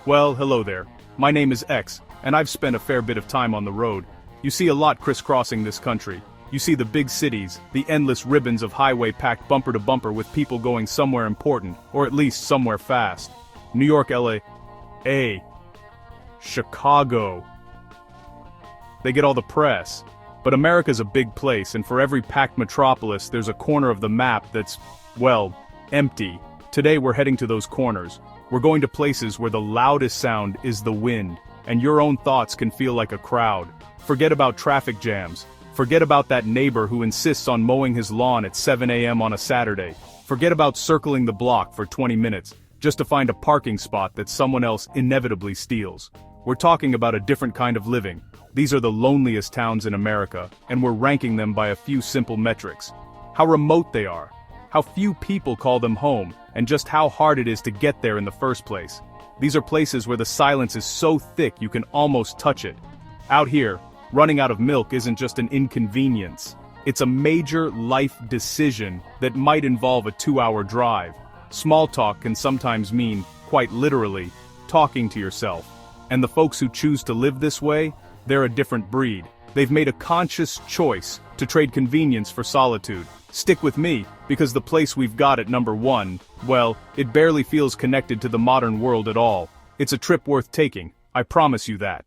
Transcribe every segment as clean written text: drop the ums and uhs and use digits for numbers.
Well, hello there. My name is X, and I've spent a fair bit of time on the road. You see a lot crisscrossing this country. You see the big cities, the endless ribbons of highway packed bumper to bumper with people going somewhere important, or at least somewhere fast. New York, LA, Chicago. They get all the press. But America's a big place, and for every packed metropolis, there's a corner of the map that's, well, empty. Today we're heading to those corners. We're going to places where the loudest sound is the wind, and your own thoughts can feel like a crowd. Forget about traffic jams. Forget about that neighbor who insists on mowing his lawn at 7 a.m. on a Saturday. Forget about circling the block for 20 minutes, just to find a parking spot that someone else inevitably steals. We're talking about a different kind of living. These are the loneliest towns in America, and we're ranking them by a few simple metrics. How remote they are, how few people call them home, and just how hard it is to get there in the first place. These are places where the silence is so thick you can almost touch it. Out here, running out of milk isn't just an inconvenience. It's a major life decision that might involve a 2-hour drive. Small talk can sometimes mean, quite literally, talking to yourself. And the folks who choose to live this way, they're a different breed. They've made a conscious choice to trade convenience for solitude. Stick with me, because the place we've got at number 1, well, it barely feels connected to the modern world at all. It's a trip worth taking, I promise you that.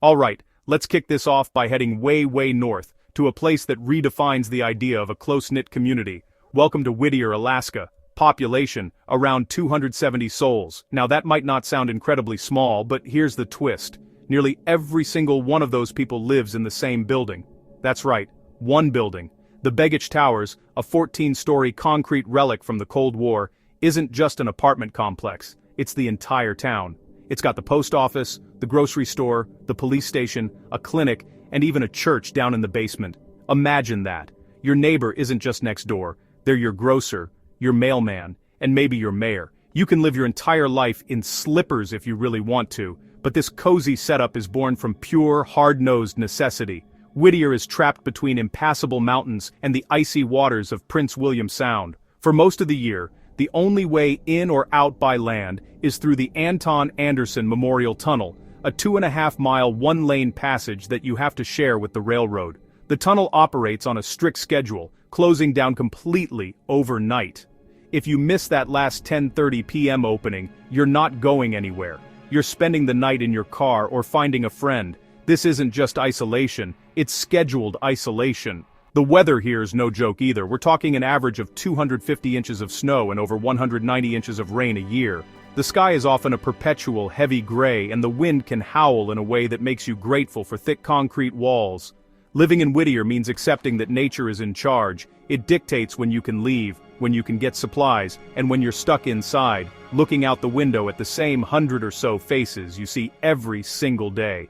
Alright, let's kick this off by heading way north, to a place that redefines the idea of a close-knit community. Welcome to Whittier, Alaska. Population, around 270 souls. Now that might not sound incredibly small, but here's the twist. Nearly every single one of those people lives in the same building. That's right, one building. The Begich Towers, a 14-story concrete relic from the Cold War, isn't just an apartment complex, it's the entire town. It's got the post office, the grocery store, the police station, a clinic, and even a church down in the basement. Imagine that. Your neighbor isn't just next door, they're your grocer, your mailman, and maybe your mayor. You can live your entire life in slippers if you really want to, but this cozy setup is born from pure, hard-nosed necessity. Whittier is trapped between impassable mountains and the icy waters of Prince William Sound. For most of the year, the only way in or out by land is through the Anton Anderson Memorial Tunnel, a 2.5-mile one-lane passage that you have to share with the railroad. The tunnel operates on a strict schedule, closing down completely overnight. If you miss that last 10:30 p.m. opening, you're not going anywhere. You're spending the night in your car or finding a friend. This isn't just isolation, it's scheduled isolation. The weather here is no joke either. We're talking an average of 250 inches of snow and over 190 inches of rain a year. The sky is often a perpetual heavy gray, and the wind can howl in a way that makes you grateful for thick concrete walls. Living in Whittier means accepting that nature is in charge. It dictates when you can leave, when you can get supplies, and when you're stuck inside, looking out the window at the same 100 or so faces you see every single day.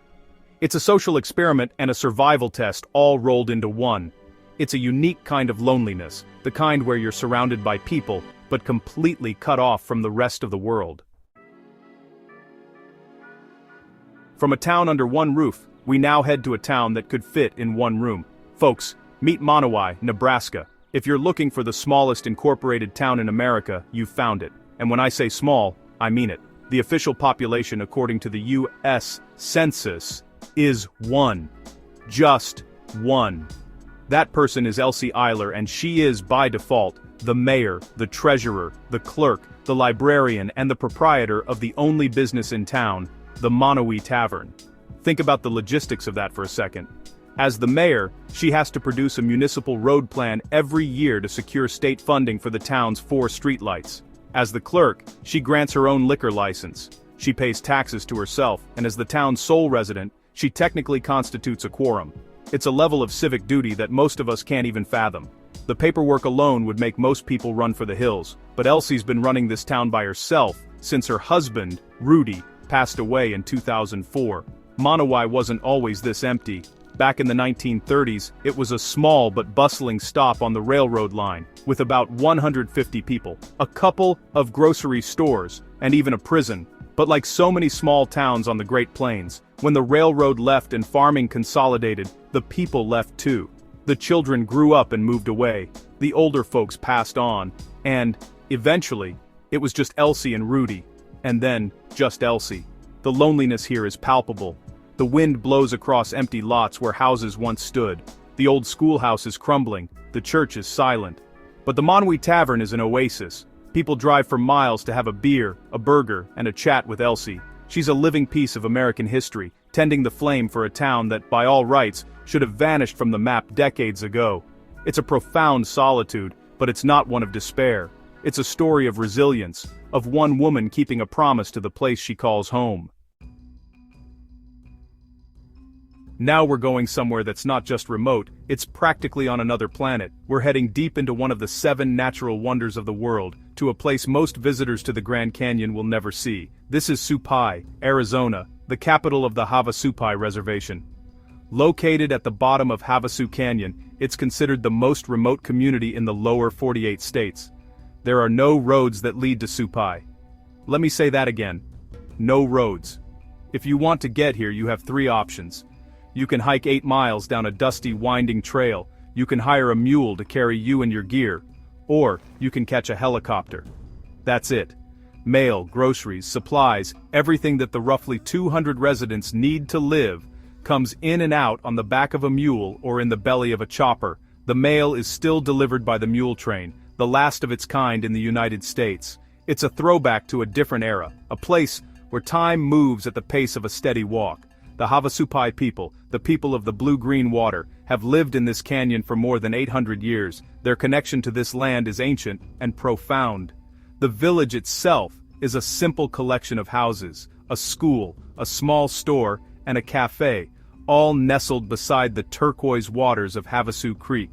It's a social experiment and a survival test all rolled into one. It's a unique kind of loneliness, the kind where you're surrounded by people, but completely cut off from the rest of the world. From a town under one roof, we now head to a town that could fit in one room. Folks, meet Monowai, Nebraska. If you're looking for the smallest incorporated town in America, you've found it. And when I say small, I mean it. The official population according to the U.S. Census is 1. Just 1. That person is Elsie Eiler, and she is, by default, the mayor, the treasurer, the clerk, the librarian, and the proprietor of the only business in town, the Monowai Tavern. Think about the logistics of that for a second. As the mayor, she has to produce a municipal road plan every year to secure state funding for the town's 4 streetlights. As the clerk, she grants her own liquor license. She pays taxes to herself, and as the town's sole resident, she technically constitutes a quorum. It's a level of civic duty that most of us can't even fathom. The paperwork alone would make most people run for the hills, but Elsie's been running this town by herself since her husband, Rudy, passed away in 2004. Monowai wasn't always this empty. Back in the 1930s, it was a small but bustling stop on the railroad line, with about 150 people, a couple of grocery stores, and even a prison. But like so many small towns on the Great Plains, when the railroad left and farming consolidated, the people left too. The children grew up and moved away, the older folks passed on, and, eventually, It was just Elsie and Rudy. And then, just Elsie. The loneliness here is palpable. The wind blows across empty lots where houses once stood. The old schoolhouse is crumbling, the church is silent. But the Monwy Tavern is an oasis. People drive for miles to have a beer, a burger, and a chat with Elsie. She's a living piece of American history, tending the flame for a town that, by all rights, should have vanished from the map decades ago. It's a profound solitude, but it's not one of despair. It's a story of resilience, of one woman keeping a promise to the place she calls home. Now we're going somewhere that's not just remote, it's practically on another planet. We're heading deep into one of the 7 natural wonders of the world, to a place most visitors to the Grand Canyon will never see. This is Supai, Arizona, the capital of the Havasupai Reservation. Located at the bottom of Havasu Canyon, it's considered the most remote community in the lower 48 states. There are no roads that lead to Supai. Let me say that again. No roads. If you want to get here, you have 3 options. You can hike 8 miles down a dusty, winding trail, you can hire a mule to carry you and your gear, or you can catch a helicopter. That's it. Mail, groceries, supplies, everything that the roughly 200 residents need to live comes in and out on the back of a mule or in the belly of a chopper. The mail is still delivered by the mule train, the last of its kind in the United States. It's a throwback to a different era, a place where time moves at the pace of a steady walk. The Havasupai people, the people of the blue-green water, have lived in this canyon for more than 800 years. Their connection to this land is ancient and profound. The village itself is a simple collection of houses, a school, a small store, and a cafe, all nestled beside the turquoise waters of Havasu Creek.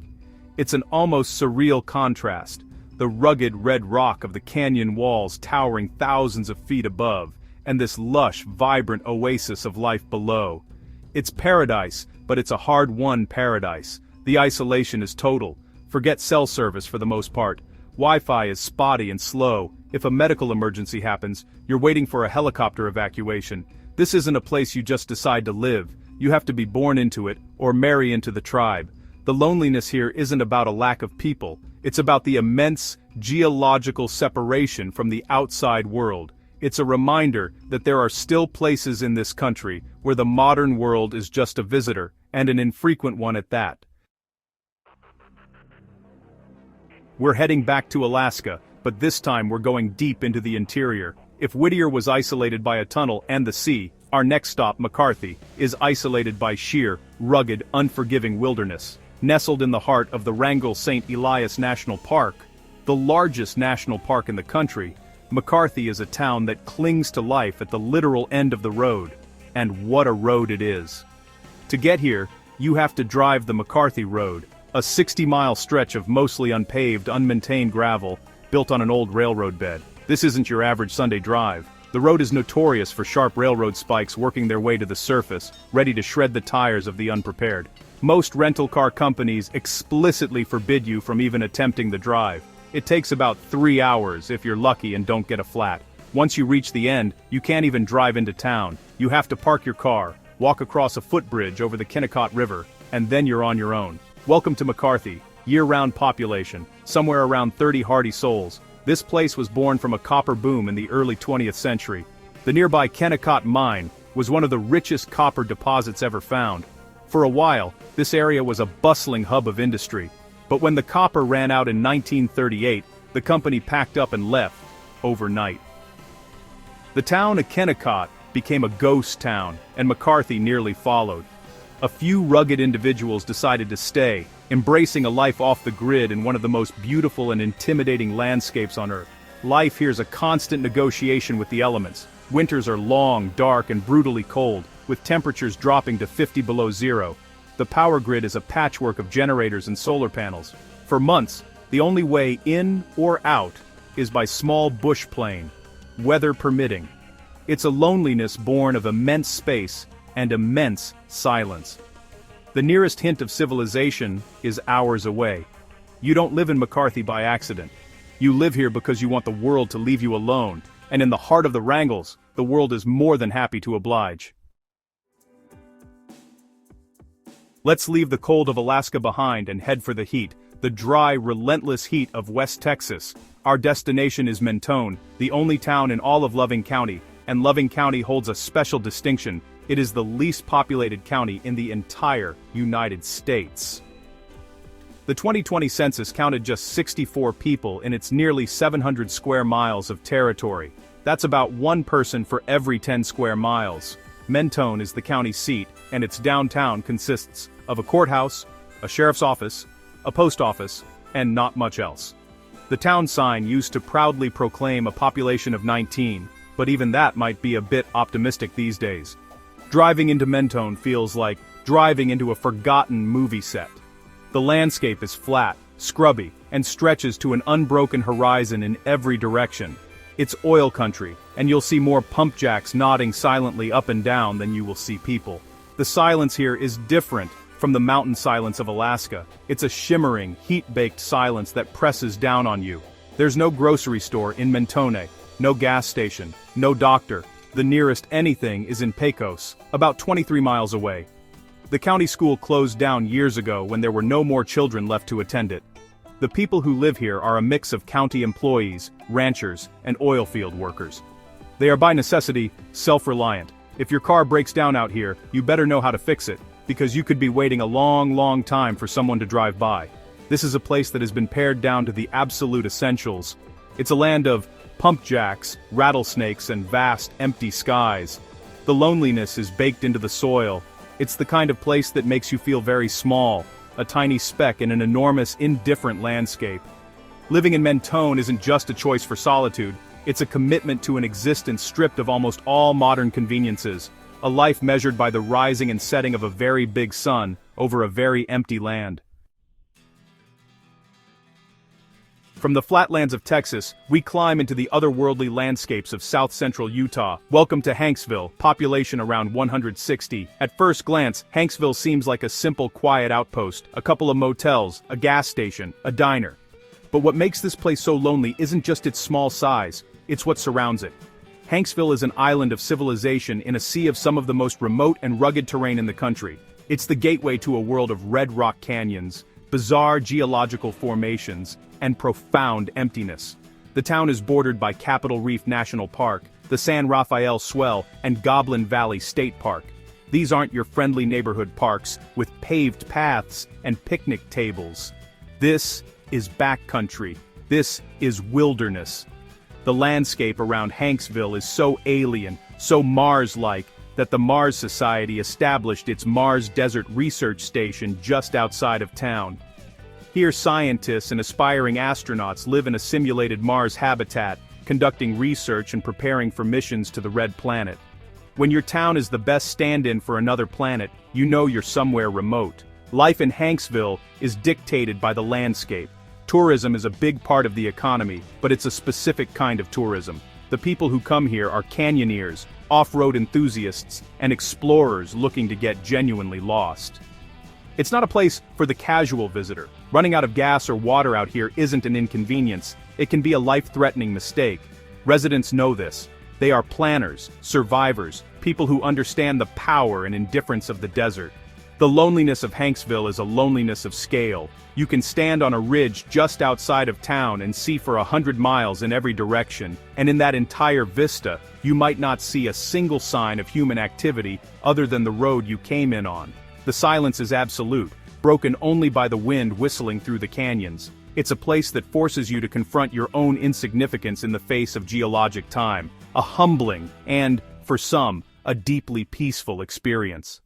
It's an almost surreal contrast, the rugged red rock of the canyon walls towering thousands of feet above, and this lush, vibrant oasis of life below. It's paradise, but it's a hard-won paradise. The isolation is total. Forget cell service for the most part. Wi-Fi is spotty and slow. If a medical emergency happens, you're waiting for a helicopter evacuation. This isn't a place you just decide to live. You have to be born into it, or marry into the tribe. The loneliness here isn't about a lack of people. It's about the immense, geological separation from the outside world. It's a reminder that there are still places in this country where the modern world is just a visitor, and an infrequent one at that. We're heading back to Alaska, but this time we're going deep into the interior. If Whittier was isolated by a tunnel and the sea, our next stop, McCarthy, is isolated by sheer, rugged, unforgiving wilderness. Nestled in the heart of the Wrangell St. Elias National Park, the largest national park in the country, McCarthy is a town that clings to life at the literal end of the road. And what a road it is. To get here, you have to drive the McCarthy Road, a 60-mile stretch of mostly unpaved, unmaintained gravel, built on an old railroad bed. This isn't your average Sunday drive. The road is notorious for sharp railroad spikes working their way to the surface, ready to shred the tires of the unprepared. Most rental car companies explicitly forbid you from even attempting the drive. It takes about 3 hours if you're lucky and don't get a flat. Once you reach the end, you can't even drive into town. You have to park your car, walk across a footbridge over the Kennecott River, and then you're on your own. Welcome to McCarthy, year-round population, somewhere around 30 hardy souls. This place was born from a copper boom in the early 20th century. The nearby Kennecott mine was one of the richest copper deposits ever found. For a while, this area was a bustling hub of industry. But when the copper ran out in 1938, the company packed up and left, overnight. The town of Kennecott became a ghost town, and McCarthy nearly followed. A few rugged individuals decided to stay, embracing a life off the grid in one of the most beautiful and intimidating landscapes on Earth. Life here's a constant negotiation with the elements. Winters are long, dark, and brutally cold, with temperatures dropping to 50 below zero. The power grid is a patchwork of generators and solar panels. For months, the only way in or out is by small bush plane, weather permitting. It's a loneliness born of immense space and immense silence. The nearest hint of civilization is hours away. You don't live in McCarthy by accident. You live here because you want the world to leave you alone, and in the heart of the Wrangles, the world is more than happy to oblige. Let's leave the cold of Alaska behind and head for the heat. The the dry, relentless heat of West Texas. Our destination is Mentone, the only town in all of Loving County, and Loving County holds a special distinction. It is the least populated county in the entire United States. The 2020 census counted just 64 people in its nearly 700 square miles of territory. That's about one person for every 10 square miles. Mentone is the county seat, and its downtown consists of a courthouse, a sheriff's office, a post office, and not much else. The town sign used to proudly proclaim a population of 19, but even that might be a bit optimistic these days. Driving into Mentone feels like driving into a forgotten movie set. The landscape is flat, scrubby, and stretches to an unbroken horizon in every direction. It's oil country, and you'll see more pump jacks nodding silently up and down than you will see people. The silence here is different from the mountain silence of Alaska. It's a shimmering, heat-baked silence that presses down on you. There's no grocery store in Mentone, no gas station, no doctor. The nearest anything is in Pecos, about 23 miles away. The county school closed down years ago when there were no more children left to attend it. The people who live here are a mix of county employees, ranchers, and oil field workers. They are by necessity self-reliant. If your car breaks down out here, you better know how to fix it, because you could be waiting a long time for someone to drive by. This is a place that has been pared down to the absolute essentials. It's a land of pump jacks, rattlesnakes, and vast, empty skies. The loneliness is baked into the soil. It's the kind of place that makes you feel very small, a tiny speck in an enormous, indifferent landscape. Living in Mentone isn't just a choice for solitude, it's a commitment to an existence stripped of almost all modern conveniences, a life measured by the rising and setting of a very big sun over a very empty land. From the flatlands of Texas, we climb into the otherworldly landscapes of south-central Utah. Welcome to Hanksville, population around 160. At first glance, Hanksville seems like a simple, quiet outpost, a couple of motels, a gas station, a diner. But what makes this place so lonely isn't just its small size, it's what surrounds it. Hanksville is an island of civilization in a sea of some of the most remote and rugged terrain in the country. It's the gateway to a world of red rock canyons, bizarre geological formations, and profound emptiness. The town is bordered by Capitol Reef National Park, the San Rafael Swell, and Goblin Valley State Park. These aren't your friendly neighborhood parks with paved paths and picnic tables. This is backcountry. This is wilderness. The landscape around Hanksville is so alien, so Mars-like, that the Mars Society established its Mars Desert Research Station just outside of town. Here scientists and aspiring astronauts live in a simulated Mars habitat, conducting research and preparing for missions to the Red Planet. When your town is the best stand-in for another planet, you know you're somewhere remote. Life in Hanksville is dictated by the landscape. Tourism is a big part of the economy, but it's a specific kind of tourism. The people who come here are canyoneers, off-road enthusiasts, and explorers looking to get genuinely lost. It's not a place for the casual visitor. Running out of gas or water out here isn't an inconvenience. It can be a life-threatening mistake. Residents know this. They are planners, survivors, people who understand the power and indifference of the desert. The loneliness of Hanksville is a loneliness of scale. You can stand on a ridge just outside of town and see for 100 miles in every direction, and in that entire vista, you might not see a single sign of human activity other than the road you came in on. The silence is absolute, broken only by the wind whistling through the canyons. It's a place that forces you to confront your own insignificance in the face of geologic time, a humbling and, for some, a deeply peaceful experience.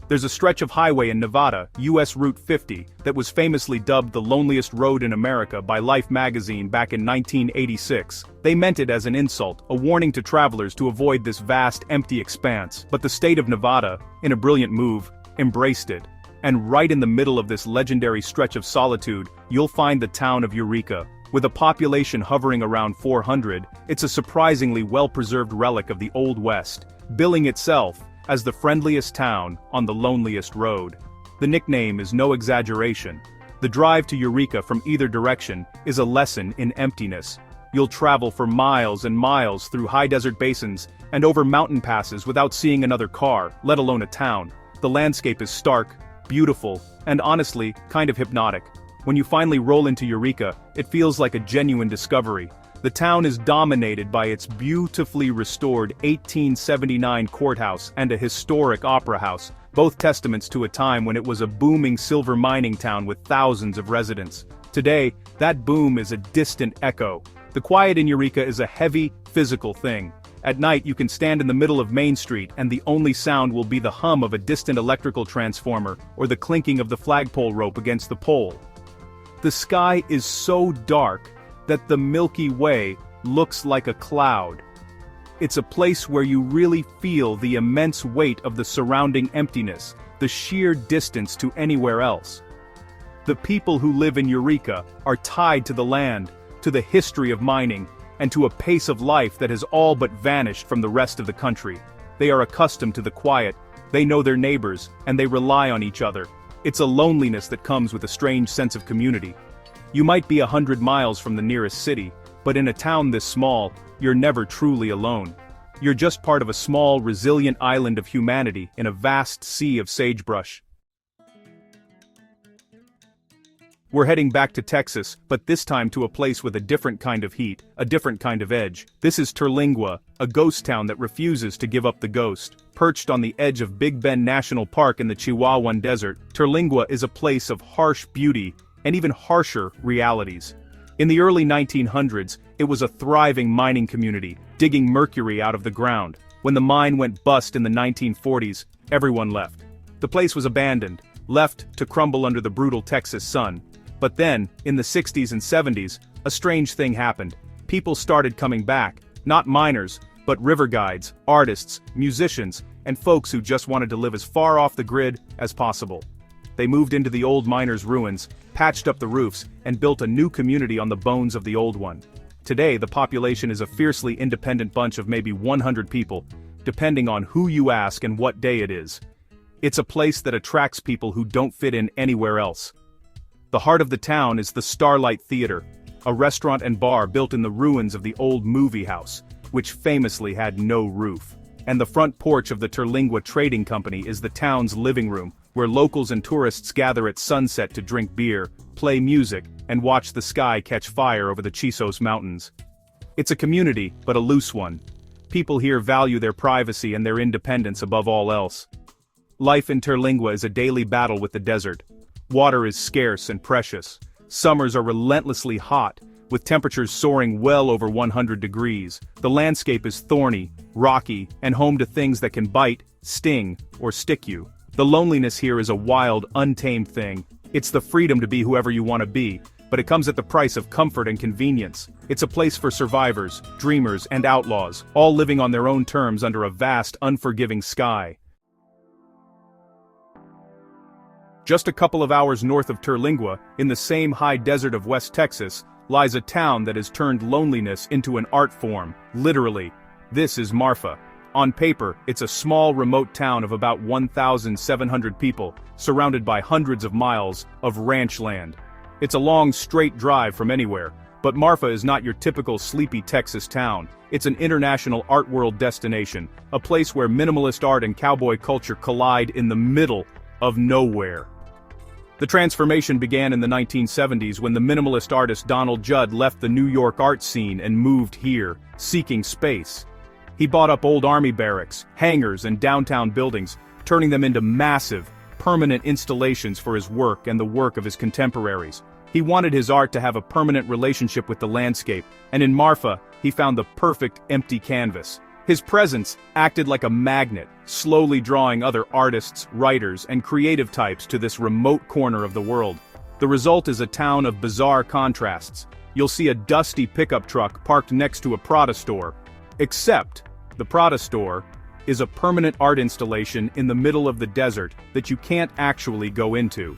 There's a stretch of highway in Nevada, US Route 50, that was famously dubbed the loneliest road in America by Life magazine back in 1986. They meant it as an insult, a warning to travelers to avoid this vast, empty expanse. But the state of Nevada, in a brilliant move, embraced it. And right in the middle of this legendary stretch of solitude, you'll find the town of Eureka. With a population hovering around 400, it's a surprisingly well-preserved relic of the Old West, billing itself as the friendliest town on the loneliest road. The nickname is no exaggeration. The drive to Eureka from either direction is a lesson in emptiness. You'll travel for miles and miles through high desert basins and over mountain passes without seeing another car, let alone a town. The landscape is stark, beautiful, and honestly, kind of hypnotic. When you finally roll into Eureka, it feels like a genuine discovery. The town is dominated by its beautifully restored 1879 courthouse and a historic opera house, both testaments to a time when it was a booming silver mining town with thousands of residents. Today, that boom is a distant echo. The quiet in Eureka is a heavy, physical thing. At night you can stand in the middle of Main Street and the only sound will be the hum of a distant electrical transformer or the clinking of the flagpole rope against the pole. The sky is so dark that the Milky Way looks like a cloud. It's a place where you really feel the immense weight of the surrounding emptiness, the sheer distance to anywhere else. The people who live in Eureka are tied to the land, to the history of mining, and to a pace of life that has all but vanished from the rest of the country. They are accustomed to the quiet, they know their neighbors, and they rely on each other. It's a loneliness that comes with a strange sense of community. You might be 100 miles from the nearest city, but in a town this small, you're never truly alone. You're just part of a small, resilient island of humanity in a vast sea of sagebrush. We're heading back to Texas, but this time to a place with a different kind of heat, a different kind of edge. This is Terlingua, a ghost town that refuses to give up the ghost. Perched on the edge of Big Bend National Park in the Chihuahuan Desert, Terlingua is a place of harsh beauty and even harsher realities. In the early 1900s, it was a thriving mining community, digging mercury out of the ground. When the mine went bust in the 1940s, everyone left. The place was abandoned, left to crumble under the brutal Texas sun. But then, in the 60s and 70s, a strange thing happened. People started coming back, not miners, but river guides, artists, musicians, and folks who just wanted to live as far off the grid as possible. They moved into the old miners' ruins, patched up the roofs, and built a new community on the bones of the old one. Today, the population is a fiercely independent bunch of maybe 100 people, depending on who you ask and what day it is. It's a place that attracts people who don't fit in anywhere else. The heart of the town is the Starlight Theater, a restaurant and bar built in the ruins of the old movie house, which famously had no roof. And the front porch of the Terlingua Trading Company is the town's living room, where locals and tourists gather at sunset to drink beer, play music, and watch the sky catch fire over the Chisos Mountains. It's a community, but a loose one. People here value their privacy and their independence above all else. Life in Terlingua is a daily battle with the desert. Water is scarce and precious. Summers are relentlessly hot, with temperatures soaring well over 100 degrees. The landscape is thorny, rocky, and home to things that can bite, sting, or stick you. The loneliness here is a wild, untamed thing. It's the freedom to be whoever you want to be, but it comes at the price of comfort and convenience. It's a place for survivors, dreamers, and outlaws, all living on their own terms under a vast, unforgiving sky. Just a couple of hours north of Terlingua, in the same high desert of West Texas, lies a town that has turned loneliness into an art form, literally. This is Marfa. On paper, it's a small remote town of about 1,700 people, surrounded by hundreds of miles of ranch land. It's a long, straight drive from anywhere, but Marfa is not your typical sleepy Texas town. It's an international art world destination, a place where minimalist art and cowboy culture collide in the middle of nowhere. The transformation began in the 1970s when the minimalist artist Donald Judd left the New York art scene and moved here, seeking space. He bought up old army barracks, hangars, and downtown buildings, turning them into massive, permanent installations for his work and the work of his contemporaries. He wanted his art to have a permanent relationship with the landscape, and in Marfa, he found the perfect empty canvas. His presence acted like a magnet, slowly drawing other artists, writers, and creative types to this remote corner of the world. The result is a town of bizarre contrasts. You'll see a dusty pickup truck parked next to a Prada store. Except, the Prada store is a permanent art installation in the middle of the desert that you can't actually go into.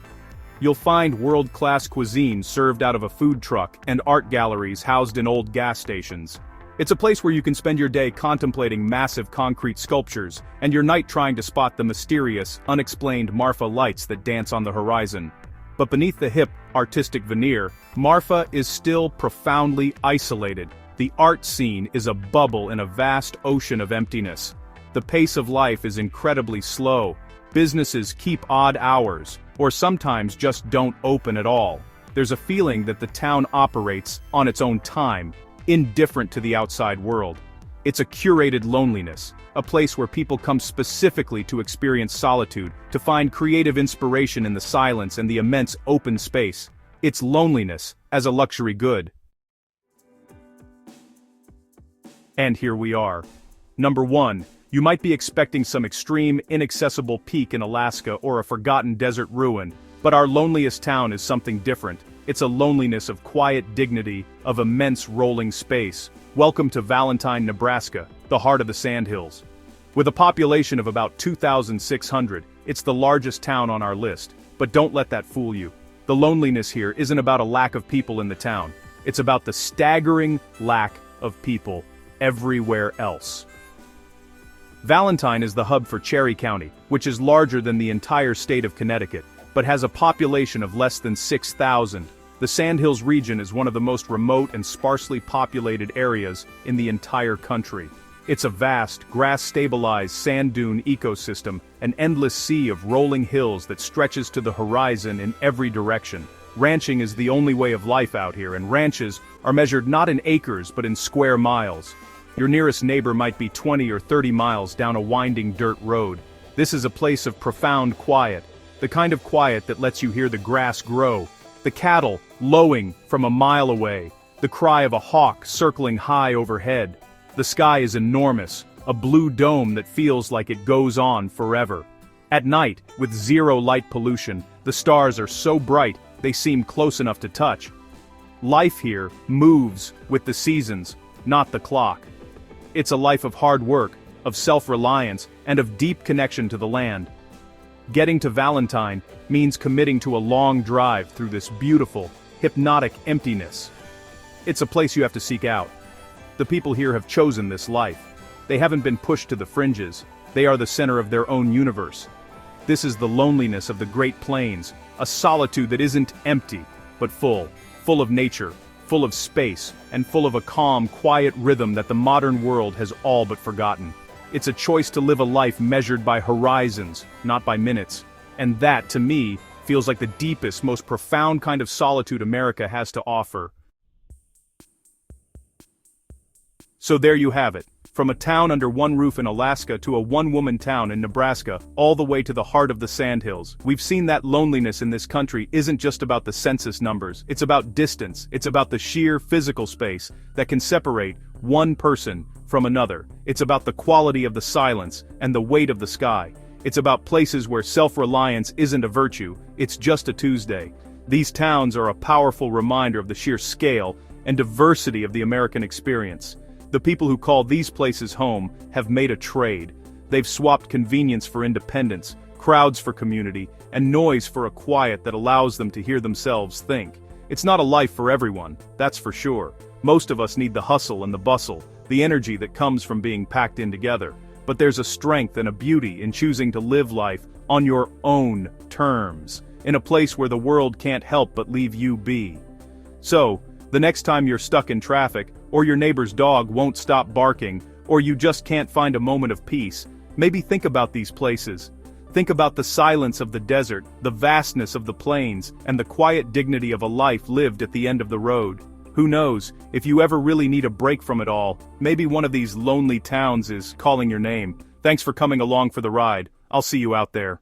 You'll find world-class cuisine served out of a food truck and art galleries housed in old gas stations. It's a place where you can spend your day contemplating massive concrete sculptures, and your night trying to spot the mysterious, unexplained Marfa lights that dance on the horizon. But beneath the hip, artistic veneer, Marfa is still profoundly isolated. The art scene is a bubble in a vast ocean of emptiness. The pace of life is incredibly slow. Businesses keep odd hours. or sometimes just don't open at all. There's a feeling that the town operates on its own time, indifferent to the outside world. It's a curated loneliness, a place where people come specifically to experience solitude, to find creative inspiration in the silence and the immense open space. It's loneliness as a luxury good. And here we are. Number 1. You might be expecting some extreme, inaccessible peak in Alaska or a forgotten desert ruin, but our loneliest town is something different. It's a loneliness of quiet dignity, of immense rolling space. Welcome to Valentine, Nebraska, the heart of the Sandhills. With a population of about 2,600, it's the largest town on our list, but don't let that fool you. The loneliness here isn't about a lack of people in the town. It's about the staggering lack of people everywhere else. Valentine is the hub for Cherry County, which is larger than the entire state of Connecticut, but has a population of less than 6,000. The Sandhills region is one of the most remote and sparsely populated areas in the entire country. It's a vast, grass-stabilized sand dune ecosystem, an endless sea of rolling hills that stretches to the horizon in every direction. Ranching is the only way of life out here, and ranches are measured not in acres but in square miles. Your nearest neighbor might be 20 or 30 miles down a winding dirt road. This is a place of profound quiet, the kind of quiet that lets you hear the grass grow, the cattle lowing from a mile away, the cry of a hawk circling high overhead. The sky is enormous, a blue dome that feels like it goes on forever. At night, with zero light pollution, the stars are so bright they seem close enough to touch. Life here moves with the seasons, not the clock. It's a life of hard work, of self-reliance, and of deep connection to the land. Getting to Valentine means committing to a long drive through this beautiful, hypnotic emptiness. It's a place you have to seek out. The people here have chosen this life. They haven't been pushed to the fringes. They are the center of their own universe. This is the loneliness of the Great Plains, a solitude that isn't empty, but full of nature, full of space, and full of a calm, quiet rhythm that the modern world has all but forgotten. It's a choice to live a life measured by horizons, not by minutes. And that, to me, feels like the deepest, most profound kind of solitude America has to offer. So there you have it. From a town under one roof in Alaska to a one-woman town in Nebraska, all the way to the heart of the Sandhills, we've seen that loneliness in this country isn't just about the census numbers, it's about distance, it's about the sheer physical space that can separate one person from another. It's about the quality of the silence and the weight of the sky. It's about places where self-reliance isn't a virtue, it's just a Tuesday. These towns are a powerful reminder of the sheer scale and diversity of the American experience. The people who call these places home have made a trade. They've swapped convenience for independence, crowds for community, and noise for a quiet that allows them to hear themselves think. It's not a life for everyone, that's for sure. Most of us need the hustle and the bustle, the energy that comes from being packed in together. But there's a strength and a beauty in choosing to live life on your own terms, in a place where the world can't help but leave you be. So, the next time you're stuck in traffic, or your neighbor's dog won't stop barking, or you just can't find a moment of peace, maybe think about these places. Think about the silence of the desert, the vastness of the plains, and the quiet dignity of a life lived at the end of the road. Who knows, if you ever really need a break from it all, maybe one of these lonely towns is calling your name. Thanks for coming along for the ride. I'll see you out there.